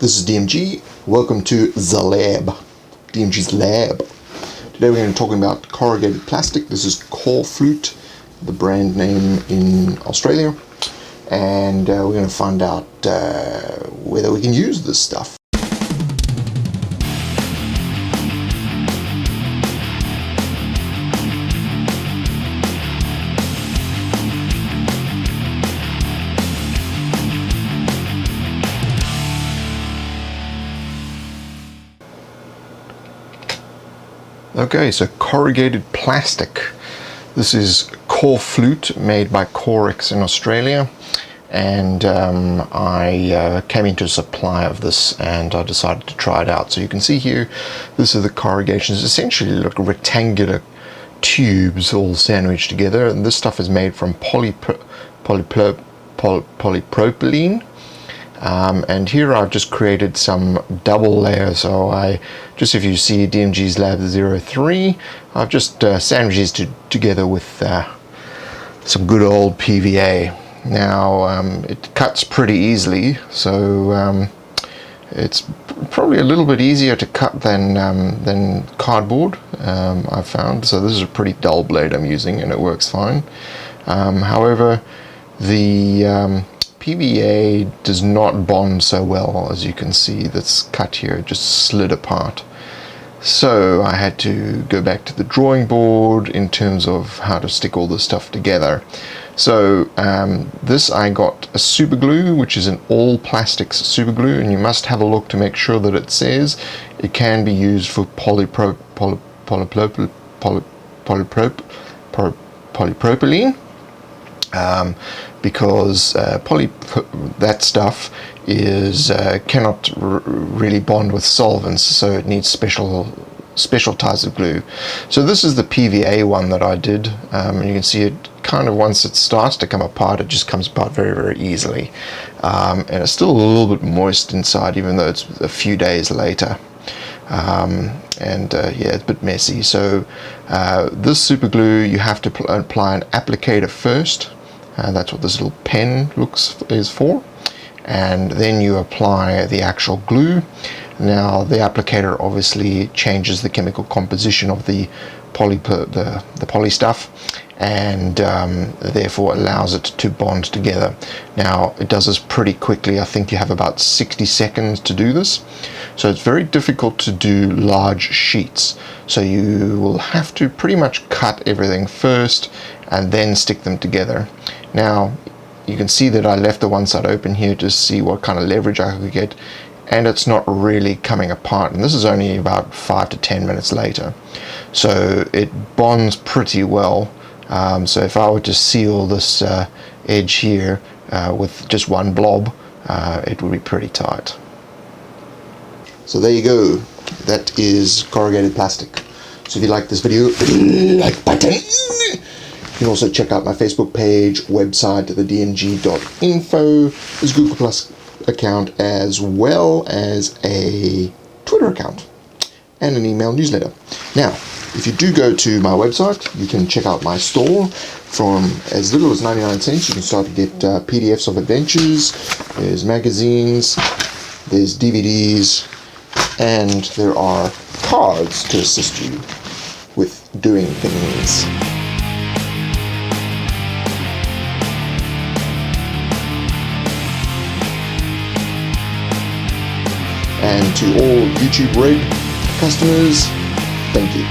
This is DMG. Welcome to the lab, DMG's lab. Today we're going to be talking about corrugated plastic. This is Corflute, the brand name in Australia, and we're going to find out whether we can use this stuff. Okay, so corrugated plastic. This is Corflute, made by Corix in Australia, and I came into supply of this and I decided to try it out. So you can see here, this is the corrugations, essentially like rectangular tubes all sandwiched together, and this stuff is made from polypropylene. And here I've just created some double layers. So if you see DMGLAB 03, I've just sandwiched these together with some good old PVA. Now it cuts pretty easily, so it's probably a little bit easier to cut than cardboard, I've found. So this is a pretty dull blade I'm using, and it works fine. However, the PVA does not bond so well, as you can see. That's cut here, it just slid apart. So I had to go back to the drawing board in terms of how to stick all this stuff together. So this, I got a super glue, which is an all plastics super glue, and you must have a look to make sure that it says it can be used for polypropylene. Because that stuff is cannot really bond with solvents, so it needs special types of glue. So this is the PVA one that I did, and you can see it kind of, once it starts to come apart, it just comes apart very, very easily, and it's still a little bit moist inside, even though it's a few days later. Yeah, it's a bit messy. So this super glue, you have to apply an applicator first. That's what this little pen is for, and then you apply the actual glue. Now the applicator obviously changes the chemical composition of the poly stuff, and therefore allows it to bond together. Now it does this pretty quickly. I think you have about 60 seconds to do this, so it's very difficult to do large sheets. So you will have to pretty much cut everything first and then stick them together. Now you can see that I left the one side open here to see what kind of leverage I could get, and it's not really coming apart, and this is only about 5 to 10 minutes later. So it bonds pretty well. So if I were to seal this edge here with just one blob, it would be pretty tight. So there you go, that is corrugated plastic. So if you like this video, like button. You can also check out my Facebook page, website, the DMG.info, this Google Plus account, as well as a Twitter account and an email newsletter. Now, if you do go to my website, you can check out my store. From as little as 99 cents, you can start to get PDFs of adventures, there's magazines, there's DVDs, and there are cards to assist you with doing things. And to all YouTube Red customers, thank you.